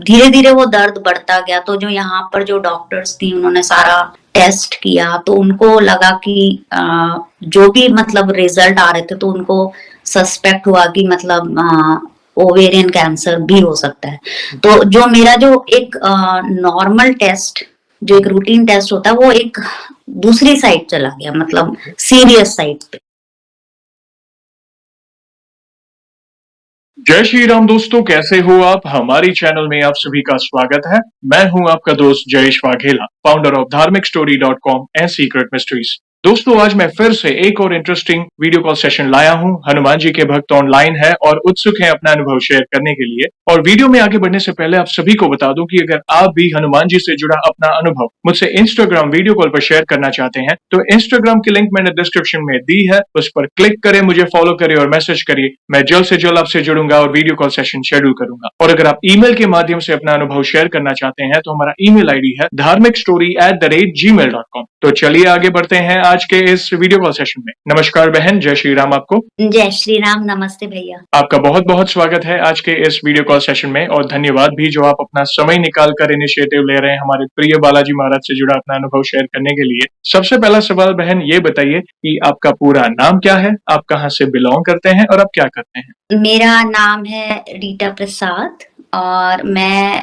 धीरे धीरे वो दर्द बढ़ता गया। तो जो यहाँ पर जो डॉक्टर्स थी उन्होंने सारा टेस्ट किया, तो उनको लगा कि जो भी मतलब रिजल्ट आ रहे थे तो उनको सस्पेक्ट हुआ कि मतलब ओवेरियन कैंसर भी हो सकता है। तो जो मेरा जो एक नॉर्मल टेस्ट, जो एक रूटीन टेस्ट होता है, वो एक दूसरी साइड चला गया, मतलब सीरियस साइड पे। जय श्री राम दोस्तों, कैसे हो आप? हमारी चैनल में आप सभी का स्वागत है। मैं हूं आपका दोस्त जयेश वाघेला, फाउंडर ऑफ धार्मिकस्टोरी.com एंड सीक्रेट मिस्ट्रीज। दोस्तों, आज मैं फिर से एक और इंटरेस्टिंग वीडियो कॉल सेशन लाया हूं। हनुमान जी के भक्त ऑनलाइन है और उत्सुक हैं अपना अनुभव शेयर करने के लिए। और वीडियो में आगे बढ़ने से पहले आप सभी को बता दूं कि अगर आप भी हनुमान जी से जुड़ा अपना अनुभव मुझसे इंस्टाग्राम वीडियो कॉल पर शेयर करना चाहते हैं तो इंस्टाग्राम की लिंक मैंने डिस्क्रिप्शन में दी है, उस पर क्लिक करें, मुझे फॉलो करें और मैसेज करिए। मैं जल्द से जल्द आपसे जुड़ूंगा और वीडियो कॉल सेशन शेड्यूल करूंगा। और अगर आप ईमेल के माध्यम से अपना अनुभव शेयर करना चाहते हैं तो हमारा ईमेल आईडी है dharmikstory@gmail.com। तो चलिए आगे बढ़ते हैं आज के इस वीडियो कॉल सेशन में। नमस्कार बहन, जय श्री राम आपको। जय श्री राम, नमस्ते भैया। आपका बहुत बहुत स्वागत है आज के इस वीडियो कॉल सेशन में और धन्यवाद भी जो आप अपना समय निकाल कर इनिशिएटिव ले रहे हैं हमारे प्रिय बालाजी महाराज से जुड़ा अपना अनुभव शेयर करने के लिए। सबसे पहला सवाल बहन ये बताइए कि आपका पूरा नाम क्या है, आप कहाँ से बिलोंग करते हैं और आप क्या करते हैं? मेरा नाम है रीटा प्रसाद और मैं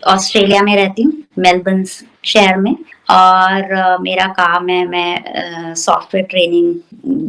ऑस्ट्रेलिया में रहती हूँ, मेलबर्न शहर में। और मेरा काम है, मैं सॉफ्टवेयर ट्रेनिंग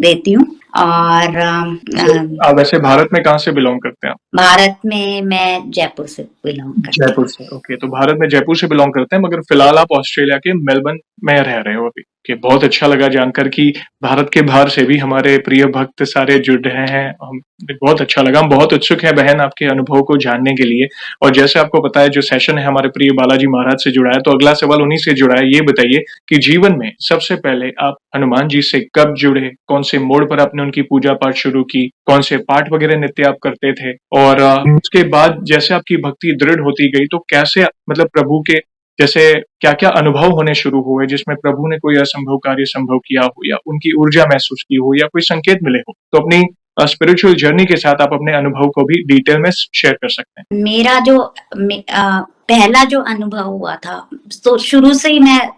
देती हूँ। और आप वैसे भारत में कहाँ से बिलोंग करते हैं? भारत में मैं जयपुर से बिलोंग करती हूँ। जयपुर से, ओके। तो भारत में जयपुर से बिलोंग करते हैं, मगर फिलहाल आप ऑस्ट्रेलिया के मेलबर्न में रह रहे हो अभी। कि बहुत अच्छा लगा जानकर कि भारत के बाहर से भी हमारे प्रिय भक्त सारे जुड़ रहे हैं। हम बहुत अच्छा लगा। हम बहुत उत्सुक हैं बहन आपके अनुभव को जानने के लिए। और जैसे आपको पता है, जो सेशन है हमारे प्रिय बालाजी महाराज से जुड़ा है, तो अगला सवाल उन्हीं से जुड़ा है। ये बताइए कि जीवन में सबसे पहले आप हनुमान जी से कब जुड़े, कौन से मोड़ पर आपने उनकी पूजा पाठ शुरू की, कौन से पाठ वगैरह नित्य आप करते थे, और उसके बाद जैसे आपकी भक्ति दृढ़ होती गई तो कैसे मतलब प्रभु के जैसे क्या-क्या अनुभव होने शुरू हुए जिसमें प्रभु ने कोई असंभव कार्य संभव किया हो या उनकी ऊर्जा महसूस की हो या कोई संकेत मिले हो? तो अपनी स्पिरिचुअल जर्नी के साथ आप अपने अनुभव को भी डिटेल में शेयर कर सकते हैं। मेरा जो पहला जो अनुभव हुआ था, तो शुरू से ही मैं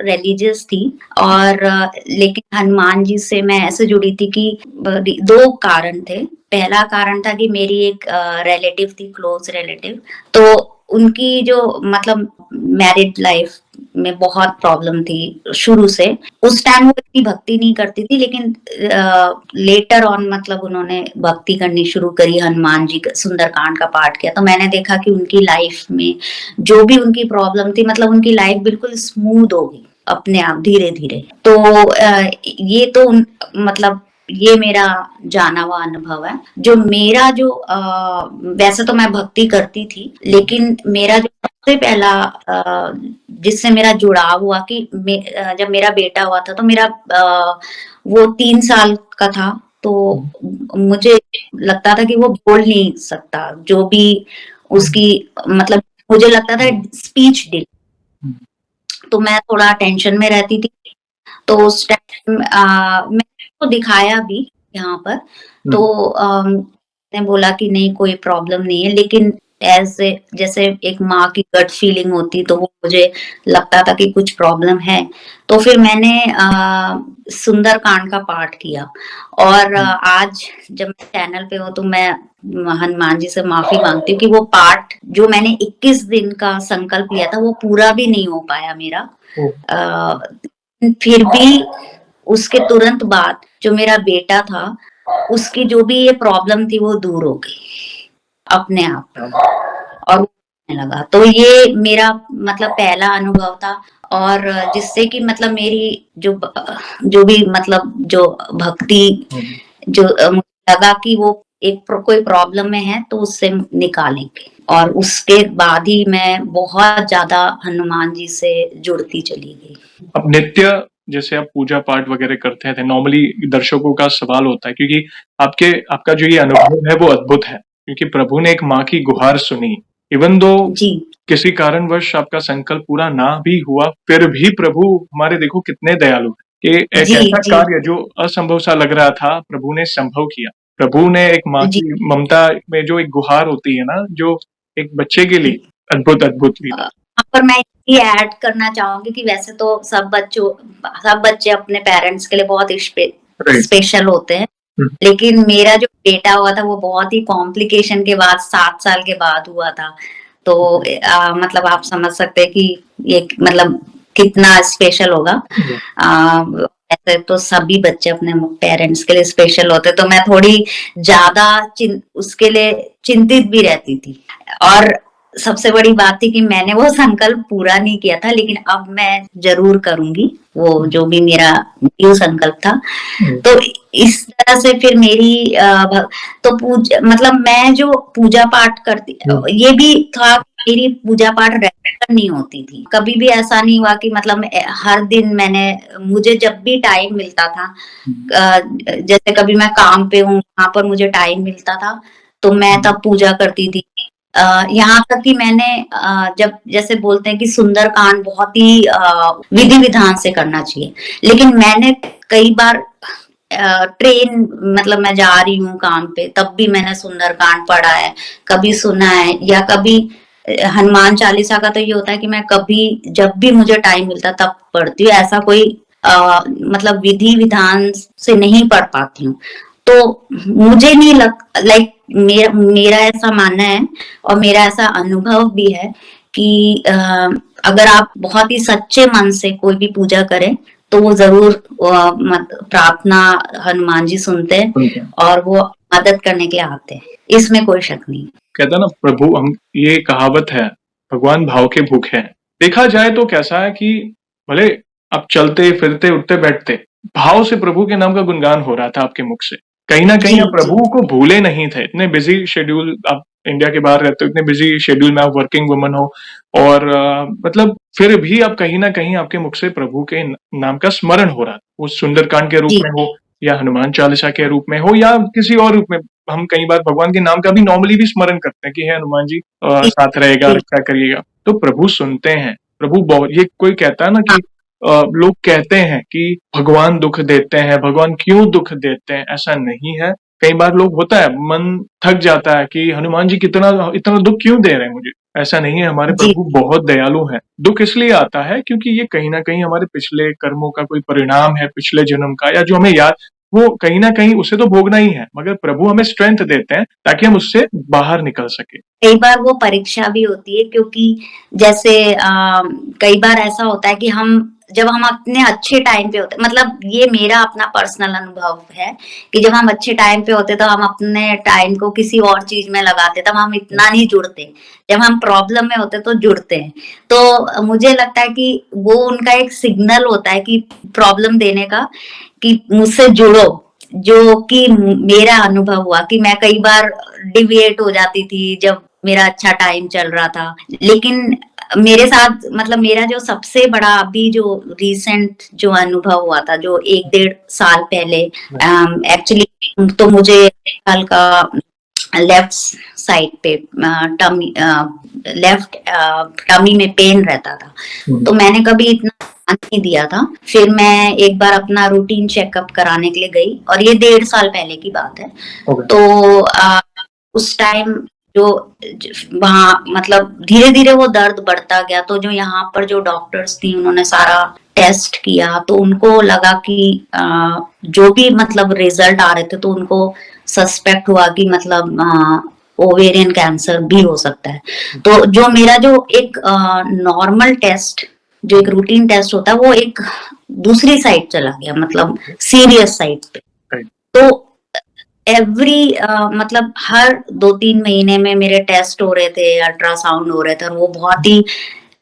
रिलीजियस थी। और लेकिन हनुमान जी से मैं ऐसे जुड़ी थी कि दो कारण थे। पहला कारण था कि मेरी एक रिलेटिव थी, क्लोज रिलेटिव। तो उनकी जो मतलब मैरिड लाइफ में बहुत प्रॉब्लम थी शुरू से। उस टाइम वो इतनी भक्ति नहीं करती थी, लेकिन लेटर ऑन मतलब उन्होंने भक्ति करनी शुरू करी, हनुमान जी का सुंदरकांड का पाठ किया। तो मैंने देखा कि उनकी लाइफ में जो भी उनकी प्रॉब्लम थी, मतलब उनकी लाइफ बिल्कुल स्मूथ हो गई अपने आप, धीरे धीरे। तो ये तो मतलब ये मेरा जाना हुआ अनुभव है। जो मेरा जो वैसे तो मैं भक्ति करती थी, लेकिन मेरा जो सबसे पहला जिससे मेरा जुड़ाव हुआ कि जब मेरा बेटा हुआ था, तो मेरा वो 3 साल का था। तो मुझे लगता था कि वो बोल नहीं सकता, जो भी उसकी मतलब मुझे लगता था स्पीच डिले। तो मैं थोड़ा टेंशन में रहती थी। तो उस टाइम मैंने उसको दिखाया भी यहाँ पर। तो ने बोला कि नहीं, कोई प्रॉब्लम नहीं है, लेकिन ऐसे जैसे एक माँ की गट फीलिंग होती, तो वो मुझे लगता था कि कुछ प्रॉब्लम है। तो फिर मैंने सुंदरकांड का पाठ किया। और आज जब मैं चैनल पे हूँ तो मैं हनुमान जी से माफी मांगती हूँ कि वो पाठ जो मैंने 21 दिन का संकल्प लिया था, वो पूरा भी नहीं हो पाया मेरा। फिर भी उसके तुरंत बाद जो मेरा बेटा था, उसकी जो भी ये प्रॉब्लम थी वो दूर हो गई अपने आप और होने लगा। तो ये मेरा मतलब पहला अनुभव था। और जिससे कि मतलब मेरी जो भी मतलब जो भक्ति जो मुझे लगा कि वो एक कोई प्रॉब्लम में है तो उससे निकालेंगे। और उसके बाद ही मैं बहुत ज्यादा हनुमान जी से जुड़ती चली गई। अब नित्य जैसे आप पूजा पाठ वगैरह करते थे, नॉर्मली दर्शकों का सवाल होता है क्योंकि आपका जो ये अनुभव है वो अद्भुत है, क्योंकि प्रभु ने एक माँ की गुहार सुनी। इवन दो किसी कारणवश आपका संकल्प पूरा ना भी हुआ, फिर भी प्रभु हमारे देखो कितने दयालु है कि एक ऐसा कार्य जो असंभव सा लग रहा था, प्रभु ने संभव किया। प्रभु ने एक माँ की ममता में जो एक गुहार होती है ना, जो एक बच्चे के लिए अद्भुत लीला। यहाँ पर मैं ये ऐड करना चाहूंगी कि वैसे तो सब बच्चे अपने पेरेंट्स के लिए बहुत राइट। स्पेशल होते हैं, लेकिन मेरा जो बेटा हुआ था वो बहुत ही कॉम्प्लिकेशन के बाद 7 साल के बाद हुआ था। तो मतलब आप समझ सकते हैं कि ये मतलब कितना स्पेशल होगा। ऐसे तो सभी बच्चे अपने पेरेंट्स के लिए स्पेशल होते, तो मैं थोड़ी ज्यादा उसके लिए चिंतित भी रहती थी। और सबसे बड़ी बात थी कि मैंने वो संकल्प पूरा नहीं किया था, लेकिन अब मैं जरूर करूंगी वो जो भी मेरा न्यू संकल्प था। तो इस तरह से फिर मेरी तो मतलब मैं जो पूजा पाठ करती, ये भी था मेरी पूजा पाठ रेगुलर नहीं होती थी। कभी भी ऐसा नहीं हुआ कि मतलब हर दिन मुझे जब भी टाइम मिलता था, जैसे कभी मैं काम पे हूँ, वहां पर मुझे टाइम मिलता था तो मैं तब पूजा करती थी। यहाँ तक कि मैंने जब जैसे बोलते हैं कि सुंदरकांड बहुत ही विधि विधान से करना चाहिए, लेकिन मैंने कई बार ट्रेन मतलब मैं जा रही हूँ काम पे तब भी मैंने सुंदरकांड पढ़ा है, कभी सुना है, या कभी हनुमान चालीसा का तो ये होता है कि मैं कभी जब भी मुझे टाइम मिलता तब पढ़ती हूँ। ऐसा कोई मतलब विधि विधान से नहीं पढ़ पाती हूँ। तो मुझे नहीं लाइक मेरा ऐसा मानना है और मेरा ऐसा अनुभव भी है कि अगर आप बहुत ही सच्चे मन से कोई भी पूजा करें तो वो जरूर प्रार्थना हनुमान जी सुनते हैं और वो मदद करने के लिए आते हैं, इसमें कोई शक नहीं। कहता ना प्रभु, हम ये कहावत है, भगवान भाव के भूखे हैं। देखा जाए तो कैसा है कि भले आप चलते फिरते उठते बैठते भाव से प्रभु के नाम का गुणगान हो रहा था आपके मुख से। कहीं ना कहीं आप प्रभु को भूले नहीं थे। इतने बिजी शेड्यूल, आप इंडिया के बाहर रहते हो, इतने बिजी शेड्यूल में आप वर्किंग वुमन हो, और मतलब फिर भी आप कहीं ना कहीं आपके मुख से प्रभु के नाम का स्मरण हो रहा था। वो सुंदरकांड के रूप में हो या हनुमान चालीसा के रूप में हो या किसी और रूप में। हम कई बार भगवान के नाम का भी नॉर्मली भी स्मरण करते हैं कि हे हनुमान जी साथ रहेगा, रक्षा करिएगा। तो प्रभु सुनते हैं। प्रभु बहुत, ये कोई कहता है ना कि लोग कहते हैं कि भगवान दुख देते हैं, भगवान क्यों दुख देते हैं, ऐसा नहीं है। कई बार लोग होता है, मन थक जाता है कि हनुमान जी इतना दुख क्यों दे रहे हैं मुझे। ऐसा नहीं है, हमारे प्रभु बहुत दयालु हैं। दुख इसलिए आता है क्योंकि ये कहीं ना कहीं हमारे पिछले कर्मों का कोई परिणाम है, पिछले जन्म का, या जो हमें याद, वो कहीं ना कहीं उसे तो भोगना ही है, मगर प्रभु हमें स्ट्रेंथ देते हैं ताकि हम उससे बाहर निकल सके। कई बार वो परीक्षा भी होती है, क्योंकि जैसे कई बार ऐसा होता है कि जब हम अपने अच्छे टाइम पे होते, मतलब ये मेरा अपना पर्सनल अनुभव है कि जब हम अच्छे टाइम पे होते तो हम अपने टाइम को किसी और चीज में लगाते, तब हम इतना नहीं जुड़ते। जब हम प्रॉब्लम में होते तो जुड़ते हैं। तो मुझे लगता है कि वो उनका एक सिग्नल होता है कि प्रॉब्लम देने का, कि मुझसे जुड़ो। जो कि मेरा अनुभव हुआ कि मैं कई बार डिविएट हो जाती थी जब मेरा अच्छा टाइम चल रहा था। लेकिन मेरे साथ मतलब मेरा जो सबसे बड़ा अभी जो रिसेंट जो अनुभव हुआ था, जो 1 डेढ़ साल पहले, एक्चुअली तो मुझे साल का लेफ्ट साइड पे लेफ्ट टमी में पेन रहता था। तो मैंने कभी इतना ध्यान नहीं दिया था। फिर मैं एक बार अपना रूटीन चेकअप कराने के लिए गई, और ये 1.5 साल पहले की बात है। तो उस टाइम जो वहां मतलब धीरे धीरे वो दर्द बढ़ता गया। तो जो यहाँ पर जो डॉक्टर्स थी उन्होंने सारा टेस्ट किया, तो उनको लगा कि जो भी मतलब रिजल्ट आ रहे थे तो उनको सस्पेक्ट हुआ कि मतलब ओवेरियन कैंसर भी हो सकता है। तो जो मेरा जो एक नॉर्मल टेस्ट, जो एक रूटीन टेस्ट होता है, वो एक दूसरी साइड चला गया, मतलब सीरियस साइड पे। तो मतलब हर 2-3 महीने में मेरे टेस्ट हो रहे थे, अल्ट्रासाउंड हो रहे थे, और वो बहुत ही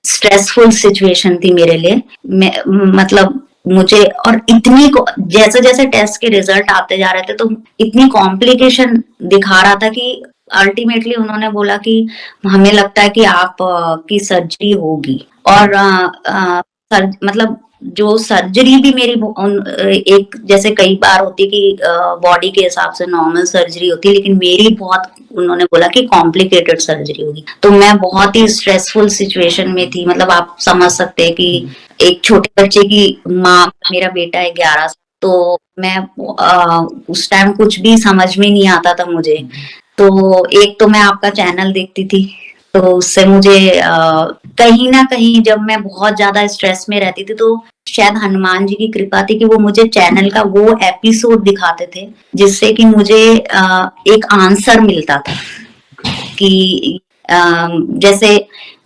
स्ट्रेसफुल सिचुएशन थी मेरे लिए। मतलब मुझे, और इतनी जैसे जैसे टेस्ट के रिजल्ट आते जा रहे थे तो इतनी कॉम्प्लिकेशन दिखा रहा था कि अल्टीमेटली उन्होंने बोला कि हमें लगता है कि आप की सर्जरी होगी। और मतलब जो सर्जरी भी मेरी एक जैसे कई बार होती कि बॉडी के हिसाब से नॉर्मल सर्जरी होती है, लेकिन मेरी बहुत उन्होंने बोला कि कॉम्प्लिकेटेड सर्जरी होगी। तो मैं बहुत ही स्ट्रेसफुल सिचुएशन में थी। मतलब आप समझ सकते हैं कि एक छोटे बच्चे की माँ, मेरा बेटा है 11 साल, तो मैं उस टाइम कुछ भी समझ में नहीं आता था मुझे। तो एक तो मैं आपका चैनल देखती थी, तो उससे मुझे कहीं न कहीं जब मैं बहुत ज़्यादा स्ट्रेस में रहती थी, तो शायद हनुमान जी की कृपा थी कि वो मुझे चैनल का वो एपिसोड दिखाते थे, जिससे कि मुझे एक आंसर मिलता था कि जैसे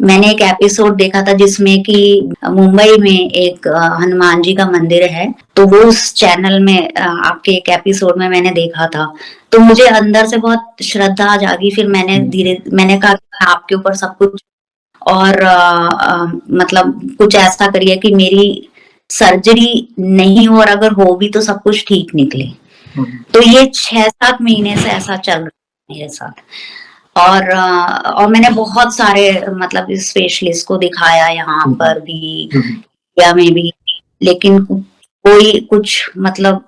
मैंने एक एपिसोड देखा था जिसमें कि मुंबई में एक हनुमान जी का मंदिर है, तो वो उस चैनल में आपके एक एपिसोड में मैंने देखा था। तो मुझे अंदर से बहुत श्रद्धा जागी, फिर मैंने कहा कि आपके ऊपर सब कुछ और मतलब कुछ ऐसा करिए कि मेरी सर्जरी नहीं हो और अगर हो भी तो सब कुछ ठीक निकले। तो ये 6-7 महीने से ऐसा चल रहा है मेरे साथ। और मैंने बहुत सारे मतलब स्पेशलिस्ट को दिखाया यहाँ पर भी, इंडिया में भी, लेकिन कोई कुछ मतलब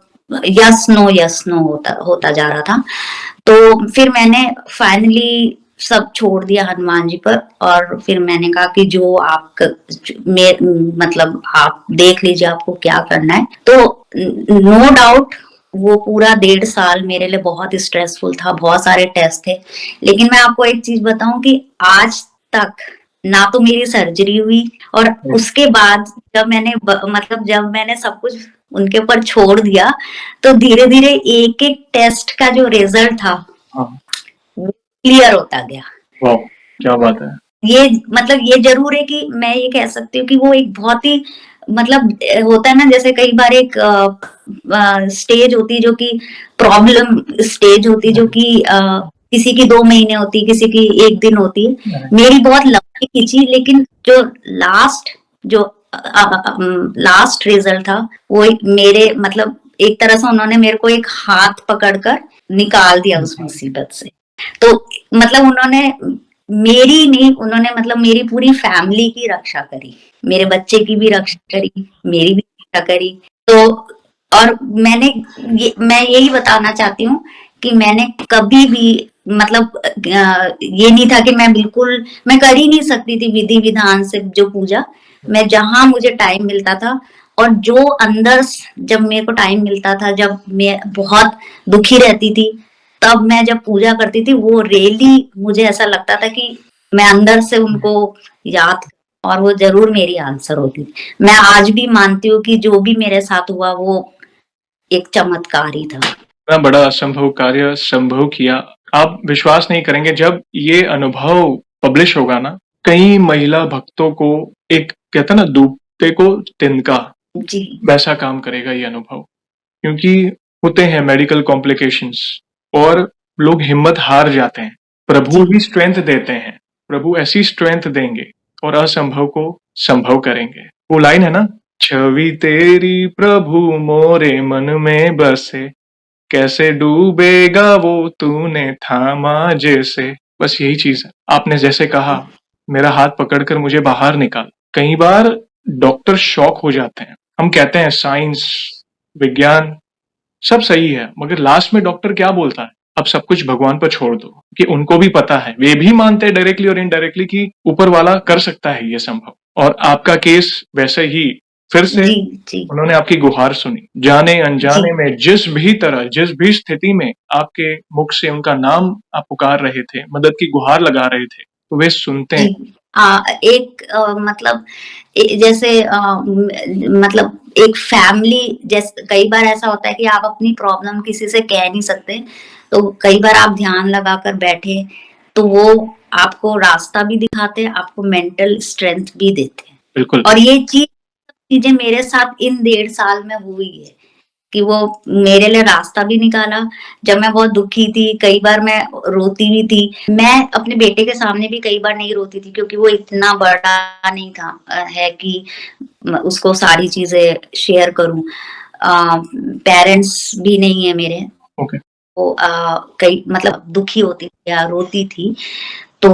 यस नो होता जा रहा था। तो फिर मैंने फाइनली सब छोड़ दिया हनुमान जी पर, और फिर मैंने कहा कि जो मतलब आप देख लीजिए आपको क्या करना है। तो नो डाउट वो पूरा 1.5 साल मेरे लिए बहुत स्ट्रेसफुल था, बहुत सारे टेस्ट थे। लेकिन मैं आपको एक चीज बताऊं कि आज तक ना तो मेरी सर्जरी हुई, और उसके बाद जब मैंने सब कुछ उनके ऊपर छोड़ दिया, तो धीरे धीरे एक एक टेस्ट का जो रिजल्ट था वो क्लियर होता गया। वाह, क्या बात है। ये मतलब ये जरूर है कि मैं ये कह सकती हूँ कि वो एक बहुत ही मतलब होता है ना, जैसे कई बार एक स्टेज होती है जो कि प्रॉब्लम स्टेज होती है, जो कि किसी की 2 महीने होती है, किसी की 1 दिन होती है। मेरी बहुत लंबी खींची, लेकिन जो जो लास्ट रिजल्ट था वो मेरे मतलब एक तरह से उन्होंने मेरे को एक हाथ पकड़कर निकाल दिया उस मुसीबत से। तो मतलब उन्होंने मेरी नहीं, उन्होंने मतलब मेरी पूरी फैमिली की रक्षा करी, मेरे बच्चे की भी रक्षा करी, मेरी भी रक्षा करी। तो और मैं यही बताना चाहती हूँ कि मैंने कभी भी मतलब ये नहीं था कि मैं कर ही नहीं सकती थी विधि विधान से जो पूजा। मैं जहां मुझे टाइम मिलता था, और जो अंदर जब मेरे को टाइम मिलता था, जब मैं बहुत दुखी रहती थी, तब मैं जब पूजा करती थी, वो रियली मुझे ऐसा लगता था कि मैं अंदर से उनको याद, और वो जरूर मेरी आंसर होती थी। मैं आज भी मानती हूँ कि जो भी मेरे साथ हुआ वो एक चमत्कार ही था। इतना बड़ा असंभव कार्य संभव किया, आप विश्वास नहीं करेंगे जब ये अनुभव पब्लिश होगा ना, कई महिला भक्तों को एक कहता ना डूबते को तिनका, जी वैसा काम करेगा ये अनुभव। क्योंकि होते हैं मेडिकल कॉम्प्लिकेशंस और लोग हिम्मत हार जाते हैं, प्रभु जी ही स्ट्रेंथ देते हैं, प्रभु ऐसी स्ट्रेंथ देंगे और असंभव को संभव करेंगे। वो लाइन है ना, छवि तेरी प्रभु मोरे मन में बसे, कैसे डूबेगा वो तूने थामा जैसे। बस यही चीज है, आपने जैसे कहा मेरा हाथ पकड़कर मुझे बाहर निकाल। कई बार डॉक्टर शॉक हो जाते हैं, हम कहते हैं साइंस विज्ञान सब सही है, मगर लास्ट में डॉक्टर क्या बोलता है, अब सब कुछ भगवान पर छोड़ दो, कि उनको भी पता है, वे भी मानते हैं डायरेक्टली और इनडायरेक्टली कि ऊपर वाला कर सकता है ये संभव। और आपका केस वैसे ही फिर से जी जी उन्होंने आपकी गुहार सुनी, जाने जी अनजाने में जिस भी तरह जिस भी स्थिति में आपके मुख से उनका नाम आप पुकार रहे थे, मदद की गुहार लगा रहे थे, तो वे सुनते हैं। जी। एक मतलब जैसे मतलब एक फैमिली, जैसे कई बार ऐसा होता है कि आप अपनी प्रॉब्लम किसी से कह नहीं सकते, तो कई बार आप ध्यान लगाकर बैठे, तो वो आपको रास्ता भी दिखाते हैं, आपको मेंटल स्ट्रेंथ भी देते हैं। बिल्कुल। और ये चीजें मेरे साथ इन 1.5 साल में हुई है कि वो मेरे लिए रास्ता भी निकाला। जब मैं बहुत दुखी थी, कई बार मैं रोती भी थी। मैं अपने बेटे के सामने भी कई बार नहीं रोती थी, क्योंकि वो इतना बड़ा नहीं था है कि उसको सारी चीजें शेयर करूं। पेरेंट्स भी नहीं है मेरे, ओके। वो कई मतलब दुखी होती थी या रोती थी, तो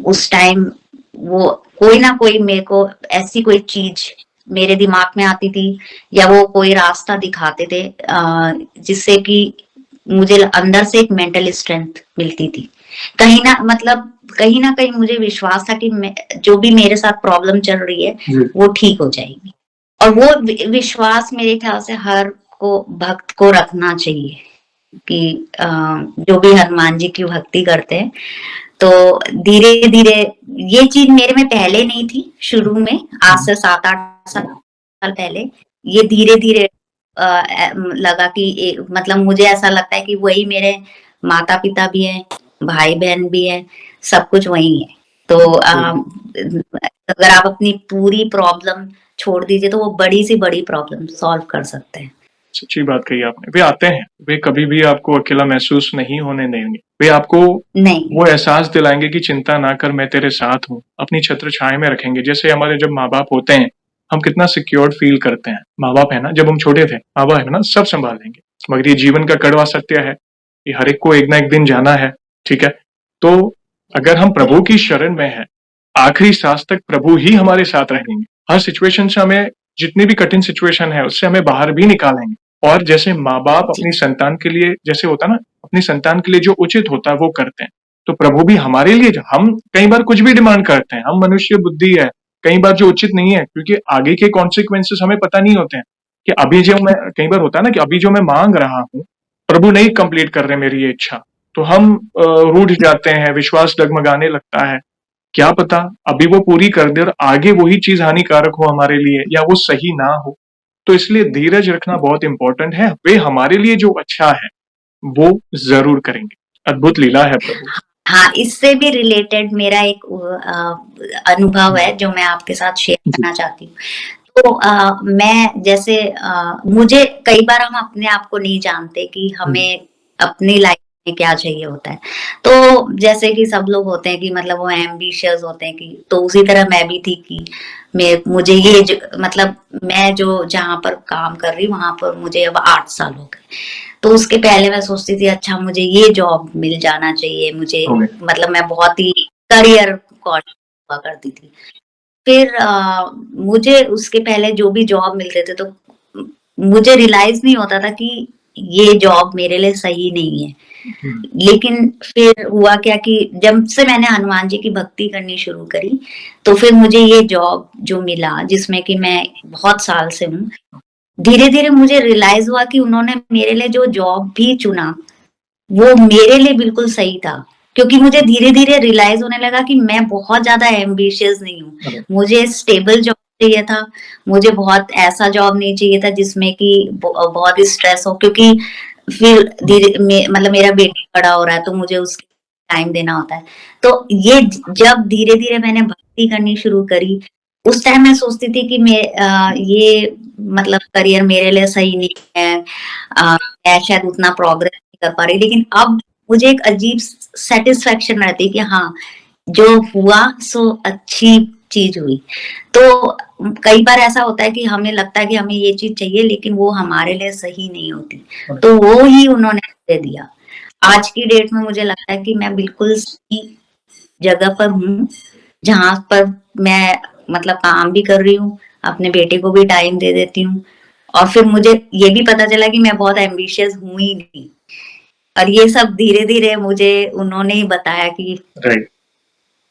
उस टाइम वो कोई ना कोई मेरे को ऐसी कोई चीज मेरे दिमाग में आती थी, या वो कोई रास्ता दिखाते थे जिससे कि मुझे अंदर से एक मेंटल स्ट्रेंथ मिलती थी। कहीं ना कहीं मुझे विश्वास था कि जो भी मेरे साथ प्रॉब्लम चल रही है वो ठीक हो जाएगी। और वो विश्वास मेरे ख्याल से हर को भक्त को रखना चाहिए कि जो भी हनुमान जी की भक्ति करते हैं, तो धीरे-धीरे ये चीज़ मेरे में पहले नहीं थी शुरू में, आज से 7-8 साल पहले। ये धीरे-धीरे लगा कि मतलब मुझे ऐसा लगता है कि वही मेरे माता-पिता भी हैं, भाई-बहन भी हैं, सब कुछ वही है। तो अगर आप अपनी पूरी प्रॉब्लम छोड़ दीजिए तो वो बड़ी से बड़ी प्रॉब्लम सॉल्व कर सकते हैं। सच्ची बात कही आपने। वे आते हैं, वे कभी भी आपको अकेला महसूस नहीं होने देंगे। वे आपको नहीं। वो एहसास दिलाएँगे कि चिंता ना कर, मैं तेरे साथ हूँ। अपनी छत्र छाया में रखेंगे। जैसे हमारे जब माँ-बाप होते हैं, हम कितना सिक्योर्ड फ़ील करते हैं। माँ-बाप है ना, जब हम छोटे थे, माँ-बाप है ना, सब सँभालेंगे। मगर ये जीवन का कड़वा सत्य है कि हर एक को एक ना एक दिन जाना है, ठीक है? तो अगर हम प्रभु की शरण में हैं, आखिरी सांस तक प्रभु ही हमारे साथ रहेंगे। हर सिचुएशन से हमें, जितनी भी कठिन सिचुएशन है, उससे हमें बाहर भी निकालेंगे। और जैसे माँ-बाप जी। अपनी संतान के लिए, जैसे होता है ना, अपनी संतान के लिए जो उचित होता है वो करते हैं। तो प्रभु भी हमारे लिए, हम कई बार कुछ भी डिमांड करते हैं, हम मनुष्य बुद्धि है, कई बार जो उचित नहीं है, क्योंकि आगे के कॉन्सिक्वेंसेस हमें पता नहीं होते हैं कि अभी जो मैं, कई बार होता है ना कि अभी जो मैं मांग रहा हूँ, प्रभु नहीं कंप्लीट कर रहे मेरी ये इच्छा, तो हम रूठ जाते हैं, विश्वास डगमगाने लगता है। क्या पता अभी वो पूरी कर दे और आगे वही चीज हानिकारक हो हमारे लिए, या वो सही ना हो। तो इसलिए धीरज रखना बहुत इंपॉर्टेंट है। वे हमारे लिए जो अच्छा है वो जरूर करेंगे। अद्भुत लीला है प्रभु। हाँ, इससे भी रिलेटेड मेरा एक अनुभव है जो मैं आपके साथ शेयर जी। करना चाहती हूँ। तो मैं जैसे मुझे कई बार हम अपने आप को नहीं जानते कि हमें अपनी लाइफ में क्या चाहिए होता है। तो जैसे कि सब लोग होते हैं कि मतलब वो एम्बिशियस होते हैं कि, तो उसी तरह मैं भी थी कि मुझे ये मतलब मैं जो जहाँ पर काम कर रही हूँ वहां पर मुझे अब 8 साल हो गए। तो उसके पहले मैं सोचती थी अच्छा मुझे ये जॉब मिल जाना चाहिए, मुझे मतलब मैं बहुत ही करियर कॉन्शियस हुआ करती थी। फिर मुझे उसके पहले जो भी जॉब मिलते थे तो मुझे रियलाइज नहीं होता था कि ये जॉब मेरे लिए सही नहीं है। लेकिन फिर हुआ क्या कि जब से मैंने हनुमान जी की भक्ति करनी शुरू करी, तो फिर मुझे ये जॉब जो मिला जिसमें कि मैं बहुत साल से हूँ, धीरे-धीरे मुझे रियलाइज हुआ कि उन्होंने मेरे लिए जो जॉब भी चुना, वो मेरे लिए बिल्कुल सही था। क्योंकि मुझे धीरे-धीरे रियलाइज होने लगा कि मैं बहुत ज़्यादा एम्बिशियस नहीं हूँ। मुझे स्टेबल जॉब चाहिए था, मुझे बहुत ऐसा जॉब नहीं चाहिए था जिसमें कि बहुत ही स्ट्रेस हो, क्योंकि फिर मतलब मेरा बेटा बड़ा हो रहा है तो मुझे उसको टाइम देना होता है। तो ये जब धीरे-धीरे मैंने भक्ति करनी शुरू करी, उस टाइम मैं सोचती थी कि ये मतलब करियर मेरे लिए सही नहीं है, मैं शायद उतना प्रोग्रेस नहीं कर पा रही, लेकिन अब मुझे एक अजीब सैटिस्फैक्शन रहती है कि हाँ, जो हुआ सो अच्छी चीज़ हुई। तो कई बार ऐसा होता है कि हमें लगता है कि हमें ये चीज़ चाहिए लेकिन वो हमारे लिए सही नहीं होती, तो वो ही उन्होंने मुझे दिया। आज की डेट में मुझे लगता है कि मैं बिल्कुल सही जगह पर हूँ, जहाँ पर मैं मतलब काम भी कर रही हूँ, अपने बेटे को भी टाइम दे देती हूँ, और फिर मुझे ये भी पता चला कि मैं बहुत एम्बिशियस हूँ ही नहीं। और ये सब धीरे-धीरे मुझे उन्होंने ही बताया कि राइट।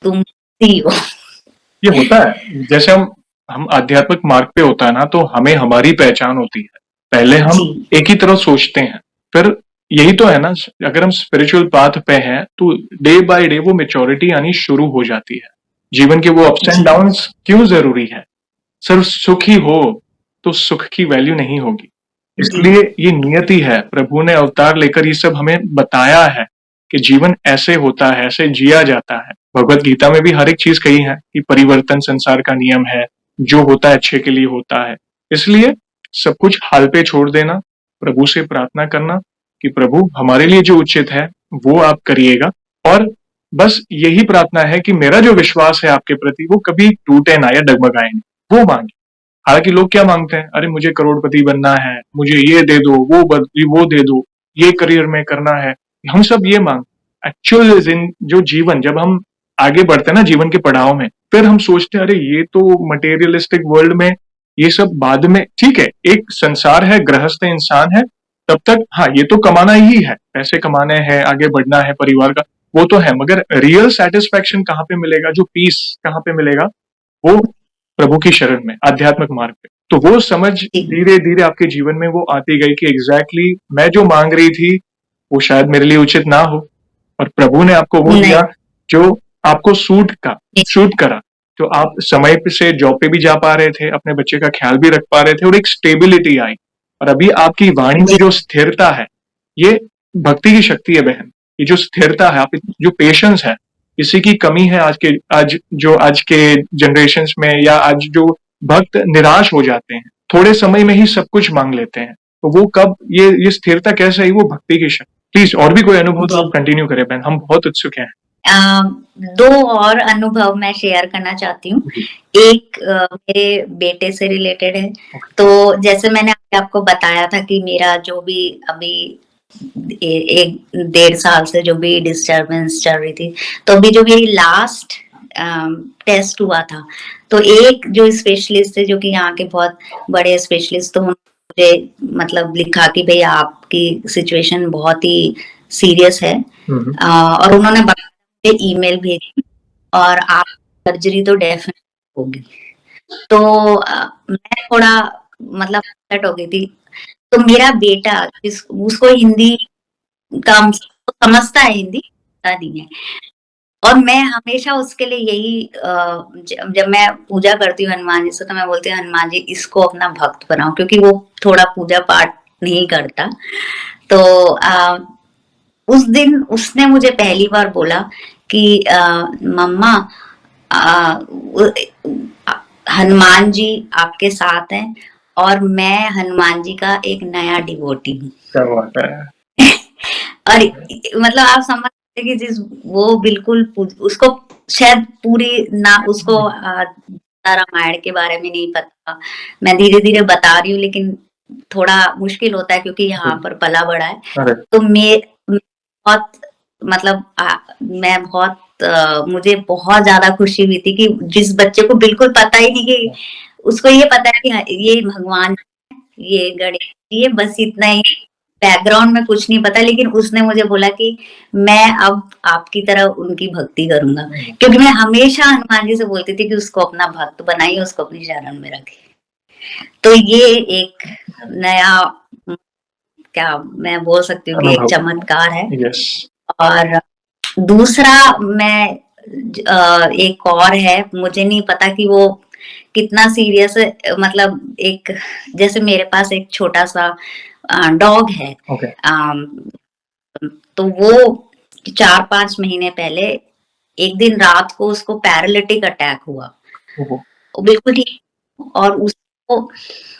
तुम सी हो। ये होता है, जैसे हम आध्यात्मिक मार्ग पे होता है ना, तो हमें हमारी पहचान होती है। पहले हम एक ही तरह सोचते हैं, फिर यही तो है ना, अगर हम स्पिरिचुअल पाथ पे हैं तो डे बाय डे वो मेच्योरिटी आनी शुरू हो जाती है। जीवन के वो अप्स एंड डाउन्स क्यों जरूरी है? सिर्फ सुख ही हो तो सुख की वैल्यू नहीं होगी। इसलिए ये नियति है, प्रभु ने अवतार लेकर ये सब हमें बताया है कि जीवन ऐसे होता है, ऐसे जिया जाता है। भगवत गीता में भी हर एक चीज कही है कि परिवर्तन संसार का नियम है, जो होता है अच्छे के लिए होता है। इसलिए सब कुछ हाल पे छोड़ देना, प्रभु से प्रार्थना करना कि प्रभु हमारे लिए जो उचित है वो आप करिएगा, और बस यही प्रार्थना है कि मेरा जो विश्वास है आपके प्रति वो कभी टूटे ना या डगमगाए नहीं, वो मांगे। हालांकि लोग क्या मांगते हैं, अरे मुझे करोड़पति बनना है, मुझे ये दे दो, वो दे दो, ये करियर में करना है, हम सब ये मांग। एक्चुअल जो जीवन, जब हम आगे बढ़ते हैं ना जीवन के पड़ाव में, फिर हम सोचते हैं अरे ये तो मटेरियलिस्टिक वर्ल्ड में ये सब बाद में, ठीक है, एक संसार है, गृहस्थ इंसान है, तब तक हाँ ये तो कमाना ही है, पैसे कमाने हैं, आगे बढ़ना है परिवार का, वो तो है, मगर रियल सेटिस्फेक्शन कहाँ पे मिलेगा, जो पीस कहाँ पे मिलेगा, वो प्रभु की शरण में, आध्यात्मिक मार्ग पे। तो वो समझ धीरे धीरे आपके जीवन में वो आती गई कि एग्जैक्टली मैं जो मांग रही थी वो शायद मेरे लिए उचित ना हो, और प्रभु ने आपको वो दिया जो आपको सूट करा, तो आप समय पे से जॉब पे भी जा पा रहे थे, अपने बच्चे का ख्याल भी रख पा रहे थे और एक स्टेबिलिटी आई। और अभी आपकी वाणी में जो स्थिरता है, ये भक्ति की शक्ति है बहन। ये जो स्थिरता है, जो पेशेंस है, इसी की कमी है आज के जनरेशन्स में, या आज जो भक्त निराश हो जाते हैं, थोड़े समय में ही सब कुछ मांग लेते हैं। तो वो कब ये स्थिरता कैसे आई? वो भक्ति की शक्ति। प्लीज और भी कोई अनुभव तो आप कंटिन्यू करें बहन, हम बहुत उत्सुक हैं। दो और अनुभव मैं शेयर करना चाहती हूँ। एक मेरे बेटे से रिलेटेड है। तो जैसे मैंने आपको बताया था कि मेरा जो भी अभी 1-1.5 साल से जो भी डिस्टरबेंस चल रही थी, तो अभी जो मेरी लास्ट टेस्ट हुआ था, तो एक जो स्पेशलिस्ट थे, जो कि यहाँ के बहुत बड़े स्पेशलिस्ट, तो मुझे मतलब लिखा कि भाई आपकी सिचुएशन बहुत ही सीरियस है, और उन्होंने ईमेल भेजी और आप सर्जरी तो डेफिनेट होगी। तो मैं थोड़ा मतलब अपसेट हो गई थी। तो मेरा बेटा उसको हिंदी कम समझता है, हिंदी नहीं है, और मैं हमेशा उसके लिए यही जब मैं पूजा करती हूँ हनुमान जी से, तो मैं बोलती हूँ हनुमान जी इसको अपना भक्त बनाओ, क्योंकि वो थोड़ा पूजा पाठ नहीं करता। तो उस दिन उसने मुझे पहली बार बोला कि मम्मा हनुमान जी आपके साथ हैं और मैं हनुमान जी का एक नया डिवोटी हूँ। क्या बात है। और मतलब आप समझ सकते कि जिस वो बिल्कुल उसको शायद पूरी ना उसको रामायण के बारे में नहीं पता। मैं धीरे धीरे बता रही हूँ, लेकिन थोड़ा मुश्किल होता है क्योंकि यहाँ पर पला बड़ा है। तो मैं बहुत मतलब मैं बहुत मुझे बहुत ज्यादा खुशी हुई थी कि जिस बच्चे को बिल्कुल पता ही नहीं, कि उसको ये पता है कि ये भगवान, ये गणेश, ये बस इतना ही, बैकग्राउंड में कुछ नहीं पता। लेकिन उसने मुझे बोला कि मैं अब आपकी तरह उनकी भक्ति करूंगा, क्योंकि मैं हमेशा हनुमान जी से बोलती थी कि उसको अपना भक्त बनाइए, उसको अपनी शरण में रखे। तो ये एक नया, क्या मैं बोल सकती हूँ कि एक चमत्कार है। और दूसरा मैं एक और है, मुझे नहीं पता कि वो कितना सीरियस है। मतलब एक जैसे मेरे पास एक छोटा सा डॉग है। तो वो 4-5 महीने पहले एक दिन रात को उसको पैरालिटिक अटैक हुआ। वो बिल्कुल ठीक, और उसको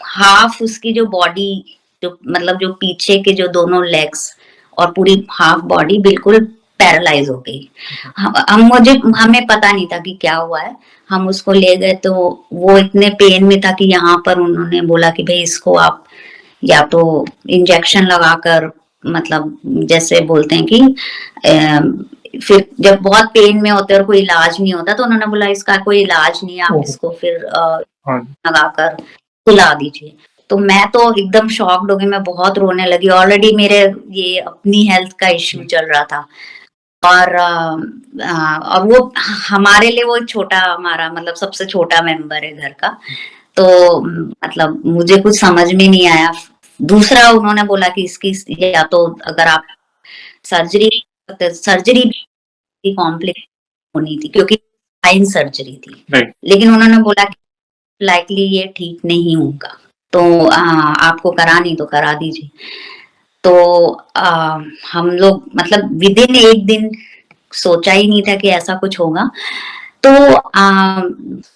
हाफ उसकी जो बॉडी, जो मतलब जो पीछे के जो दोनों लेग्स और पूरी हाफ बॉडी बिल्कुल पैरालाइज हो गई। हमें पता नहीं था कि क्या हुआ है। हम उसको ले गए तो वो इतने पेन में था कि यहाँ पर उन्होंने बोला कि भाई इसको आप या तो इंजेक्शन लगाकर, मतलब जैसे बोलते हैं कि फिर जब बहुत पेन में होते और कोई इलाज नहीं होता, तो उन्होंने बोला इसका कोई इलाज नहीं है, आप इसको फिर लगाकर सुला दीजिए। तो मैं तो एकदम शॉक्ड हो गई, मैं बहुत रोने लगी। ऑलरेडी मेरे ये अपनी हेल्थ का इश्यू चल रहा था, और वो हमारे लिए वो छोटा, हमारा मतलब सबसे छोटा मेंबर है घर का। तो मतलब मुझे कुछ समझ में नहीं आया। दूसरा उन्होंने बोला कि इसकी या तो अगर आप सर्जरी भी कॉम्प्लिकेट होनी थी, क्योंकि फाइन सर्जरी थी। लेकिन उन्होंने बोला कि लाइकली ये ठीक नहीं होगा, तो आपको करानी तो करा दीजिए। तो हम लोग मतलब विदिन एक दिन, सोचा ही नहीं था कि ऐसा कुछ होगा। तो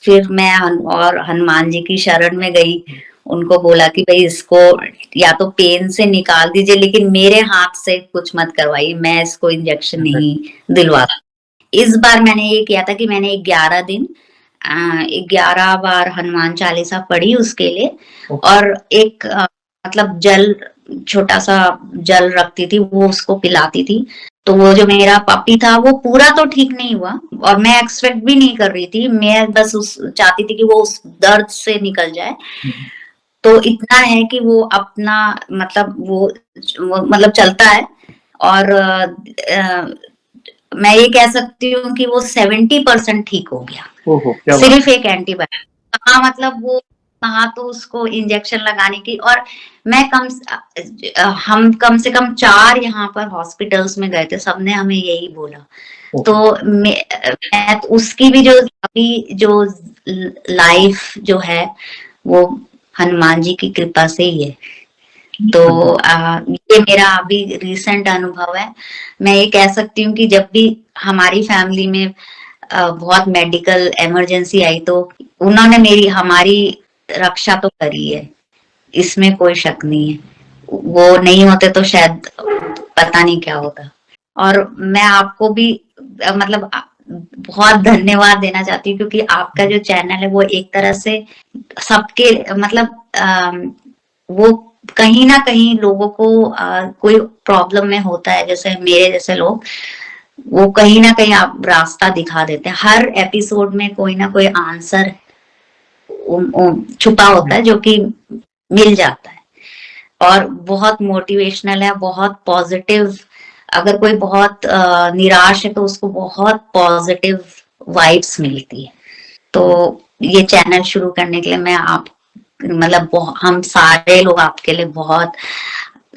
फिर मैं और हनुमान जी की शरण में गई, उनको बोला कि भाई इसको या तो पेन से निकाल दीजिए, लेकिन मेरे हाथ से कुछ मत करवाइए, मैं इसको इंजेक्शन नहीं दिलवाता। इस बार मैंने ये किया था कि मैंने 11 दिन 11 बार हनुमान चालीसा पढ़ी उसके लिए, और एक मतलब छोटा सा जल रखती थी, वो उसको पिलाती थी। तो वो जो मेरा पपी था वो पूरा तो ठीक नहीं हुआ, और मैं एक्सपेक्ट भी नहीं कर रही थी। मैं बस चाहती थी कि वो उस दर्द से निकल जाए। तो इतना है कि वो अपना मतलब वो मतलब चलता है, और मैं ये कह सकती हूँ कि वो 70% ठीक हो गया, सिर्फ एक एंटीबायोटिक। हाँ, मतलब वो कहा तो उसको इंजेक्शन लगाने की, और मैं हम कम से कम 4 यहाँ पर हॉस्पिटल्स में गए थे, सबने हमें यही बोला तो मैं तो उसकी भी जो अभी जो लाइफ जो है वो हनुमान जी की कृपा से ही है। तो ये मेरा अभी रिसेंट अनुभव है। मैं ये कह सकती हूँ कि जब भी हमारी फैमिली में बहुत मेडिकल इमरजेंसी आई तो उन्होंने हमारी रक्षा तो करी है, इसमें कोई शक नहीं है। वो नहीं होते तो शायद पता नहीं क्या होता। और मैं आपको भी मतलब बहुत धन्यवाद देना चाहती हूँ क्योंकि आपका जो चैनल है वो एक तरह से सबके मतलब वो कहीं ना कहीं लोगों को कोई प्रॉब्लम में होता है जैसे मेरे जैसे लोग, वो कहीं ना कहीं आप रास्ता दिखा देते हैं। हर एपिसोड में कोई ना कोई आंसर छुपा होता है जो कि मिल जाता है और बहुत मोटिवेशनल है, बहुत पॉजिटिव। अगर कोई बहुत निराश है तो उसको बहुत पॉजिटिव वाइब्स मिलती है। तो ये चैनल शुरू करने के लिए मैं आप मतलब हम सारे लोग आपके लिए बहुत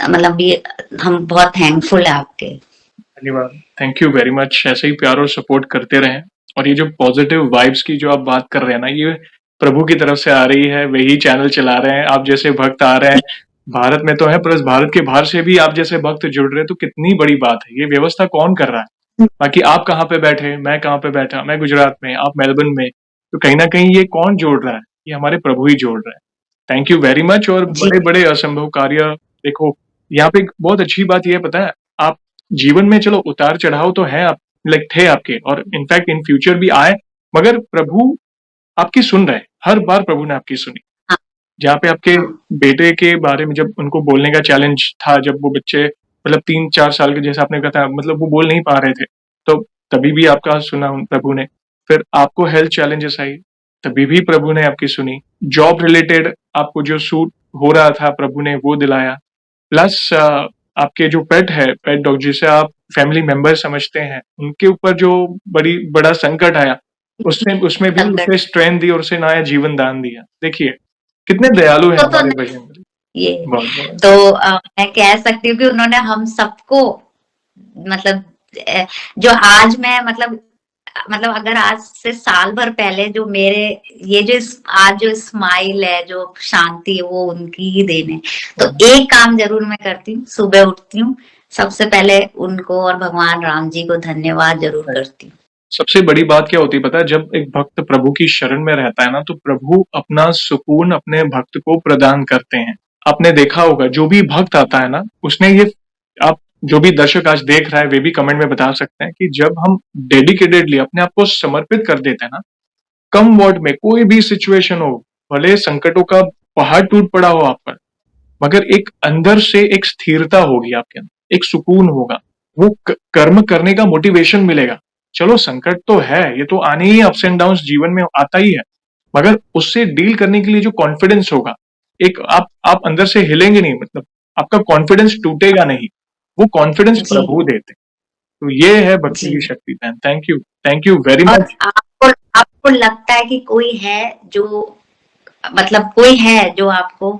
मतलब ये हम बहुत थैंकफुल है आपके। धन्यवाद, थैंक यू वेरी मच। ऐसे ही प्यार और सपोर्ट करते रहें। और ये जो पॉजिटिव वाइब्स की जो आप बात कर रहे हैं ना, ये प्रभु की तरफ से आ रही है, वही चैनल चला रहे हैं, आप जैसे भक्त आ रहे हैं। भारत में तो है, प्लस भारत के बाहर से भी आप जैसे भक्त जुड़ रहे हैं, तो कितनी बड़ी बात है। ये व्यवस्था कौन कर रहा है? बाकी आप कहाँ पे बैठे, मैं कहाँ पे बैठा, मैं गुजरात में, आप मेलबर्न में, तो कहीं ना कहीं ये कौन जोड़ रहा है? ये हमारे प्रभु ही जोड़ रहे हैं। Thank you very much. और जी बड़े बड़े असंभव कार्य, देखो यहाँ पे एक बहुत अच्छी बात ये पता है, आप जीवन में चलो उतार चढ़ाव तो है, आप लाइक थे आपके, और इनफैक्ट इन फ्यूचर भी आए, मगर प्रभु आपकी सुन रहे हैं। हर बार प्रभु ने आपकी सुनी। हाँ जहाँ पे आपके हाँ बेटे के बारे में जब उनको बोलने का चैलेंज था, जब वो बच्चे मतलब 3-4 साल के, जैसे आपने कहा था, मतलब वो बोल नहीं पा रहे थे, तो तभी भी आपका सुना प्रभु ने। फिर आपको हेल्थ चैलेंजेस आई, तभी भी प्रभु ने आपकी सुनी। जॉब रिलेटेड आपको जो सूट हो रहा था, प्रभु ने वो दिलाया। प्लस आपके जो पेट है, पेट डॉग जिसे आप फैमिली मेंबर समझते हैं, उनके ऊपर जो बड़ा संकट आया, उसने उसमें भी संकट उसे स्ट्रेंथ दी और उसे नया जीवन दान दिया। देखिए कितने दयालु हैं तो हमारे नहीं बजरंग। ये बहुत बहुत तो मैं कह सकती हूँ कि उन्होंने हम सबको मतलब जो आज मैं मतलब अगर आज से साल भर पहले जो मेरे ये जो आज जो स्माइल है जो शांति है वो उनकी ही देन है। तो एक काम जरूर मैं करती हूँ, सुबह उठती हूँ सबसे पहले उनको और भगवान राम जी को धन्यवाद जरूर करती हूँ। सबसे बड़ी बात क्या होती है पता है? जब एक भक्त प्रभु की शरण में रहता है ना, तो प्रभु अपना सुकून अपने भक्त को प्रदान करते हैं। आपने देखा होगा, जो भी भक्त आता है ना, उसने ये, आप जो भी दर्शक आज देख रहा है वे भी कमेंट में बता सकते हैं कि जब हम डेडिकेटेडली अपने आप को समर्पित कर देते हैं ना, कम वर्ड में कोई भी सिचुएशन हो, भले संकटों का पहाड़ टूट पड़ा हो आप पर, मगर एक अंदर से एक स्थिरता होगी आपके अंदर, एक सुकून होगा, वो कर्म करने का मोटिवेशन मिलेगा। चलो संकट तो है, ये तो आने ही, अप्स एंड डाउन्स जीवन में आता ही है, मगर उससे डील करने के लिए जो कॉन्फिडेंस होगा, एक आप अंदर से हिलेंगे नहीं, मतलब आपका कॉन्फिडेंस टूटेगा नहीं, वो कॉन्फिडेंस जी प्रभु देते हैं। तो ये है भक्ति की जी। शक्ति। बहन थैंक यू वेरी और मच। आपको आपको लगता है कि कोई है जो मतलब कोई है जो आपको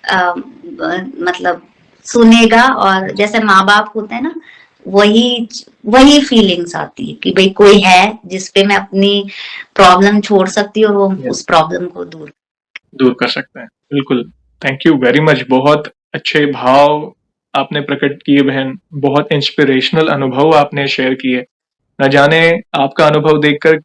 मतलब सुनेगा और जैसे माँ बाप होते हैं ना वही वही फीलिंग्स आती है कि भाई कोई है जिसपे मैं अपनी प्रॉब्लम छोड़ सकती हूँ और वो यस, उस प्रॉब्लम को दूर कर सकते हैं, बिल्कुल। Thank you very much. बहुत अच्छे भाव आपने प्रकट किए बहन, बहुत इंस्पिरेशनल अनुभव आपने शेयर किए। न जाने आपका अनुभव देखकर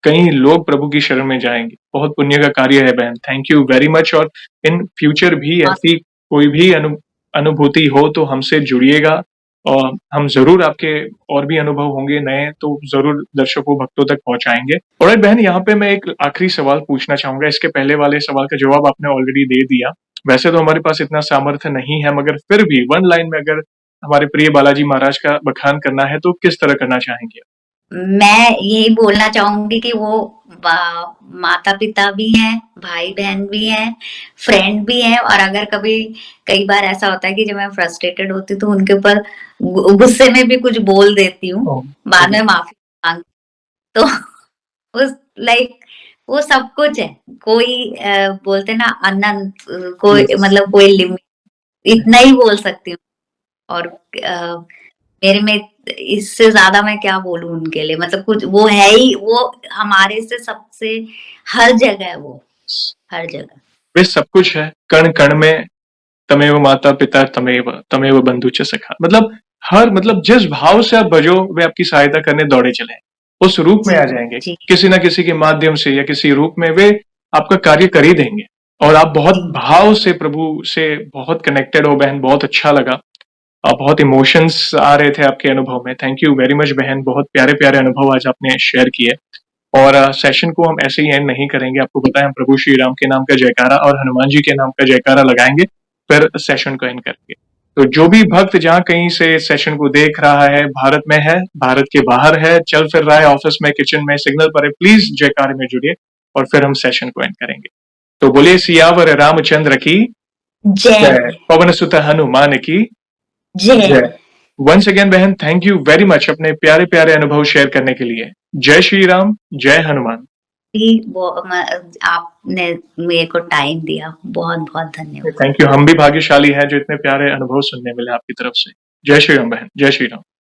कई लोग प्रभु की शरण में जाएंगे। बहुत पुण्य का कार्य है बहन, थैंक यू वेरी मच। और इन फ्यूचर भी ऐसी कोई भी अनुभूति हो तो हमसे जुड़िएगा, और हम जरूर आपके और भी अनुभव होंगे नए तो जरूर दर्शकों भक्तों तक पहुंचाएंगे। और बहन यहाँ पे मैं एक आखिरी सवाल पूछना चाहूंगा, इसके पहले वाले सवाल का जवाब आपने ऑलरेडी दे दिया। वैसे तो हमारे पास इतना सामर्थ्य नहीं है, मगर फिर भी वन लाइन में अगर हमारे प्रिय बालाजी महाराज का बखान करना है तो किस तरह करना चाहेंगे? मैं यही बोलना चाहूंगी कि वो माता पिता भी हैं, भाई बहन भी हैं, फ्रेंड भी हैं। और अगर कभी कई बार ऐसा होता है कि जब मैं फ्रस्ट्रेटेड होती हूँ तो उनके ऊपर गुस्से में भी कुछ बोल देती हूँ, ओह, बाद में माफी मांग तो उस लाइक वो सब कुछ है। कोई बोलते ना अनंत कोई यस, मतलब कोई लिमिट इतना ही बोल सकती हूँ। और मेरे में इससे ज़्यादा मैं क्या बोलूँ उनके लिए, मतलब कुछ वो है ही, वो हमारे से सबसे हर जगह है वो, हर जगह। वे सब कुछ है, कण-कण में तमेव माता-पिता तमेव, तमेव बंधु च सखा। मतलब हर मतलब जिस भाव से आप बजो, वे आपकी सहायता करने दौड़े चले आएँ। उस रूप में जी, आ जाएँगे, जी, किसी न किसी के माध्यम से या किसी रूप में वे आपका कार्य कर ही देंगे। और आप बहुत जी, भाव से प्रभु से बहुत कनेक्टेड हो बहन, बहुत अच्छा लगा। बहुत इमोशंस आ रहे थे आपके अनुभव में। थैंक यू वेरी मच बहन, बहुत प्यारे-प्यारे अनुभव आज आपने शेयर किए। और सेशन को हम ऐसे ही एंड नहीं करेंगे। आपको पता है हम प्रभु श्री राम के नाम का जयकारा और हनुमान जी के नाम का जयकारा लगाएँगे, फिर सेशन को एंड करेंगे। तो जो भी भक्त जहाँ कहीं से सेशन को देख रहा है, भारत में है, भारत के बाहर है, चल फिर रहा है ऑफिस में, किचन में, सिग्नल पर है, प्लीज़ जयकारे में जुड़िए और फिर हम सेशन को एंड करेंगे। तो बोलिए सियावर रामचंद्र की जय, जय, पवन सुत हनुमान की जय। जय। वंस अगेन बहन, थैंक यू वेरी मच अपने प्यारे-प्यारे अनुभव शेयर करने के लिए। जय श्री राम, जय हनुमान। भी वो आपने मेरे को टाइम दिया, बहुत-बहुत धन्यवाद। थैंक यू, हम भी भाग्यशाली हैं जो इतने प्यारे अनुभव सुनने मिले आपकी तरफ से। जय श्री राम बहन, जय श्री राम।